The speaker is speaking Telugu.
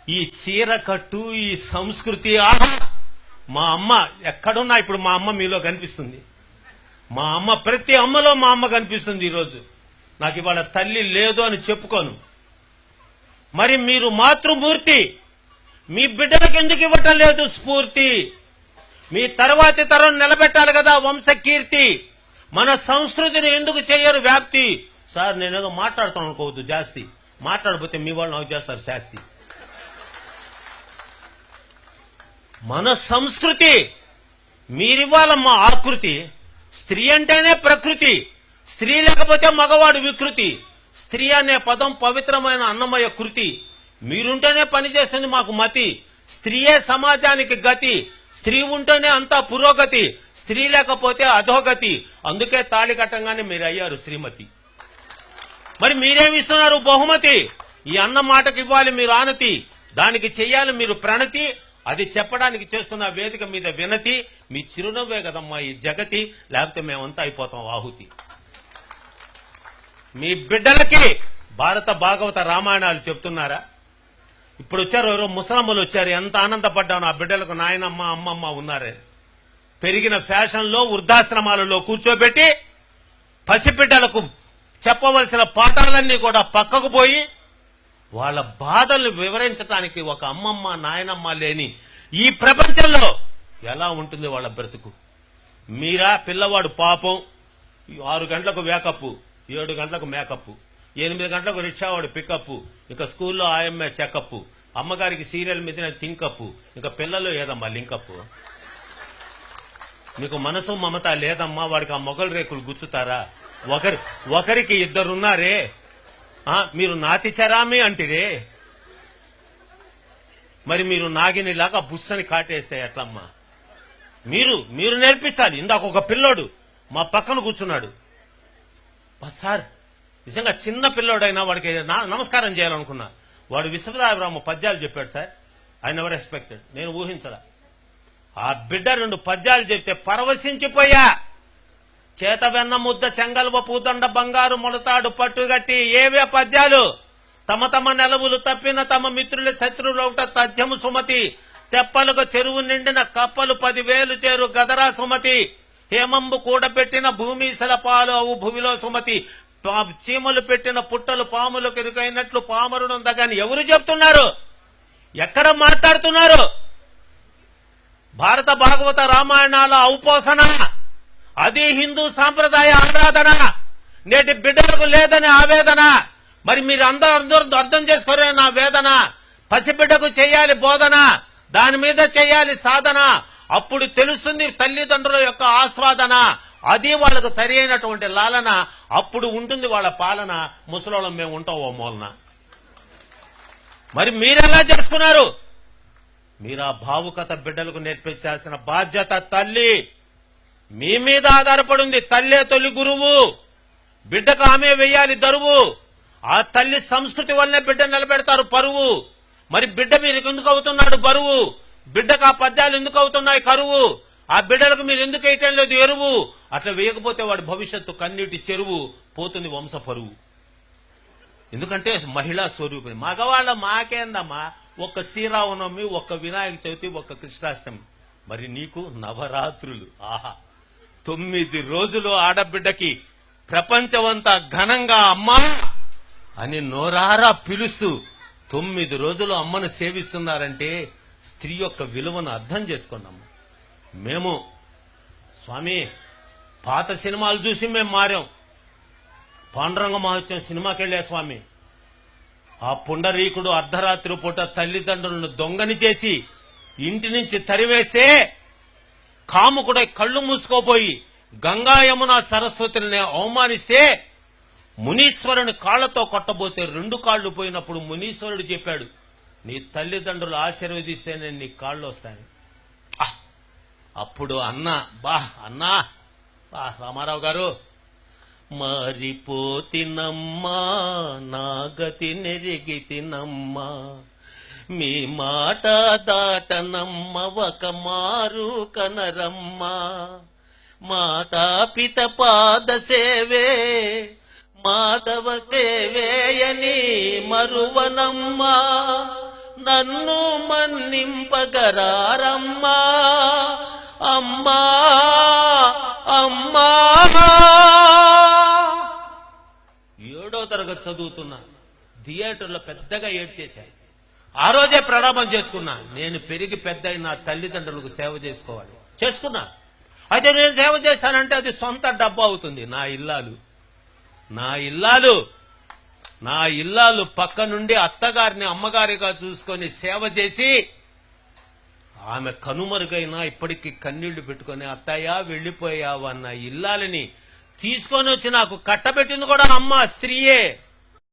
ఈ చీర కట్టు, ఈ సంస్కృతి, ఆహా! మా అమ్మ ఎక్కడున్నా ఇప్పుడు మా అమ్మ మీలో కనిపిస్తుంది. మా అమ్మ ప్రతి అమ్మలో మా అమ్మ కనిపిస్తుంది. ఈరోజు నాకు ఇవాళ తల్లి లేదు అని చెప్పుకోను. మరి మీరు మాతృమూర్తి, మీ బిడ్డలకు ఎందుకు ఇవ్వటం లేదు స్ఫూర్తి? మీ తర్వాతి తరం నిలబెట్టాలి కదా వంశకీర్తి. మన సంస్కృతిని ఎందుకు చేయరు వ్యాప్తి? సార్ నేనేదో మాట్లాడుతాను అనుకోవద్దు, జాస్తి మాట్లాడకపోతే మీ వాళ్ళు నాకు చేస్తారు శాస్తి. మన సంస్కృతి మీరివ్వాలమ్మా ఆకృతి. స్త్రీ అంటేనే ప్రకృతి, స్త్రీ లేకపోతే మగవాడు వికృతి. స్త్రీ అనే పదం పవిత్రమైన అన్నమయ కృతి. మీరుంటేనే పనిచేస్తుంది మాకు మతి. స్త్రీయే సమాజానికి గతి. స్త్రీ ఉంటేనే అంతా పురోగతి, స్త్రీ లేకపోతే అధోగతి. అందుకే తాళి కట్టంగానే మీరు అయ్యారు శ్రీమతి. మరి మీరేమిస్తున్నారు బహుమతి? ఈ అన్న మాటకి ఇవ్వాలి మీరు ఆనతి, దానికి చెయ్యాలి మీరు ప్రణతి. అది చెప్పడానికి చేస్తున్న వేదిక మీద వినతి. మీ చిరునవ్వే కదమ్మా ఈ జగతి, లేకపోతే మేమంతా అయిపోతాం ఆహుతి. మీ బిడ్డలకి భారత భాగవత రామాయణాలు చెప్తున్నారా? ఇప్పుడు వచ్చారు ఎవరో ముసలమ్మలు వచ్చారు, ఎంత ఆనందపడ్డాను. ఆ బిడ్డలకు నాయనమ్మ అమ్మమ్మ ఉన్నారే. పెరిగిన ఫ్యాషన్లో వృద్ధాశ్రమాలలో కూర్చోబెట్టి పసిబిడ్డలకు చెప్పవలసిన పాఠాలన్నీ కూడా పక్కకు పోయి వాళ్ళ బాధల్ని వివరించడానికి ఒక అమ్మమ్మ నాయనమ్మ లేని ఈ ప్రపంచంలో ఎలా ఉంటుంది వాళ్ళ బ్రతుకు? మీరా పిల్లవాడు పాపం 6 గంటలకు వేకప్, 7 గంటలకు మేకప్, 8 గంటలకు రిక్షావాడు పికప్, ఇంకా స్కూల్లో ఆయమ్మే చెకప్, అమ్మగారికి సీరియల్ మీద థింకప్, ఇంకా పిల్లలు ఏదమ్మా లింకప్? మీకు మనసు మమత లేదమ్మా, వాడికి ఆ మొగలు రేకులు గుచ్చుతారా? ఒకరికి 2 ఉన్నారే, మీరు నాతి చరామి అంటిరే. మరి మీరు నాగినిలాగా బుస్సని కాటేస్తే ఎట్లమ్మా? మీరు నేర్పించాలి. ఇందాక ఒక పిల్లోడు మా పక్కన కూర్చున్నాడు సార్, నిజంగా చిన్న పిల్లోడైనా వాడికి నమస్కారం చేయాలనుకున్నా. వాడు విశ్వనాథరామ పద్యాలు చెప్పాడు సార్. ఐ నెవర్ ఎక్స్పెక్టెడ్, నేను ఊహించలా. ఆ బిడ్డ 2 పద్యాలు చెప్తే పరవశించిపోయా. చేత వెన్న ముద్ద చెంగల్వ పూదండ బంగారు మొలతాడు పట్టుగట్టి ఏవే పద్యాలు. తమ తమ నెలవులు తప్పిన తమ మిత్రుల శత్రువులౌట తథ్యము సుమతి. తెప్పలుగా చెరువు నిండిన కప్పలు 10,000 చేరు గదరా సుమతి. హేమంబు కూడబెట్టిన భూమిశల పాలు అవు భువిలో సుమతి. చీమలు పెట్టిన పుట్టలు పాములు కెరుకైనట్లు పామరునుందగాని ఎవరు చెప్తున్నారు? ఎక్కడ మాట్లాడుతున్నారు? భారత భాగవత రామాయణాల ఔపోసన, అది హిందూ సాంప్రదాయ ఆరాధన. నేటి బిడ్డలకు లేదని ఆవేదన. మరి మీరు అందరూ అర్థం చేసుకోరే నా వేదన. పసిబిడ్డకు చేయాలి బోధన, దాని మీద చేయాలి సాధన. అప్పుడు తెలుస్తుంది తల్లిదండ్రుల యొక్క ఆస్వాదన. అది వాళ్ళకు సరి అయినటువంటి లాలన. అప్పుడు ఉంటుంది వాళ్ళ పాలన. ముసలోళ్ళం మేము ఉంటాం ఓ మూలన. మరి మీరెలా చేసుకున్నారు? మీరు ఆ భావుకత బిడ్డలకు నేర్పించాల్సిన బాధ్యత తల్లి మీ మీద ఆధారపడింది. తల్లే తొలి గురువు, బిడ్డకు ఆమె వెయ్యాలి దరువు. ఆ తల్లి సంస్కృతి వల్లనే బిడ్డ నిలబెడతారు పరువు. మరి బిడ్డ మీరు ఎందుకు అవుతున్నాడు బరువు? బిడ్డకు ఆ పద్యాలు ఎందుకు అవుతున్నాయి కరువు? ఆ బిడ్డలకు మీరు ఎందుకు వేయటం లేదు ఎరువు? అట్లా వేయకపోతే వాడి భవిష్యత్తు కన్నీటి చెరువు, పోతుంది వంశ పరువు. ఎందుకంటే మహిళా స్వరూపిణి. మగవాళ్ళ మాకేందమ్మా, ఒక్క శ్రీరామనవమి, ఒక్క వినాయక చవితి, ఒక్క కృష్ణాష్టమి. మరి నీకు నవరాత్రులు. ఆహా, 9 రోజులు ఆడబిడ్డకి ప్రపంచమంతా ఘనంగా అమ్మా అని నోరారా పిలుస్తూ 9 రోజులు అమ్మను సేవిస్తున్నారంటే స్త్రీ యొక్క విలువను అర్థం చేసుకున్నాము. మేము స్వామి పాత సినిమాలు చూసి మేము మారాం. పాండురంగ మహోత్సవం సినిమాకి వెళ్ళే స్వామి, ఆ పుండరీకుడు అర్ధరాత్రి పూట తల్లిదండ్రులను దొంగని చేసి ఇంటి నుంచి తరివేస్తే కాముకుడై కళ్ళు మూసుకోపోయి గంగా యమున సరస్వతిని అవమానిస్తే మునీశ్వరుని కాళ్లతో కొట్టబోతే 2 కాళ్లు పోయినప్పుడు మునీశ్వరుడు చెప్పాడు, నీ తల్లిదండ్రులు ఆశీర్వదిస్తేనే నీ కాళ్ళు వస్తాయి. అప్పుడు అన్నా రామారావు గారు, మారిపోతినమ్మా నా గతి నెరిగితినమ్మా, మీ మాట దాటనమ్మ ఒక మారు కనరమ్మా, మాతా పిత పాద సేవే మాధవ సేవేయని మరువనమ్మా, నన్ను మన్నింపగరారమ్మా అమ్మా అమ్మా. 7వ తరగతి చదువుతున్నా, థియేటర్లో పెద్దగా ఏడ్చేశాను. ఆ రోజే ప్రణామం చేసుకున్నా, నేను పెరిగి పెద్ద నా తల్లిదండ్రులకు సేవ చేసుకోవాలి. చేసుకున్నా. అయితే నేను సేవ చేశానంటే అది సొంత డబ్బు అవుతుంది. నా ఇల్లాలు పక్క నుండి అత్తగారిని అమ్మగారిగా చూసుకొని సేవ చేసి ఆమె కనుమరుగైనా ఇప్పటికీ కన్నీళ్లు పెట్టుకొని అత్తయ్య వెళ్ళిపోయావన్న ఇల్లాలని తీసుకొని వచ్చి నాకు కట్టబెట్టింది కూడా అమ్మ, స్త్రీయే.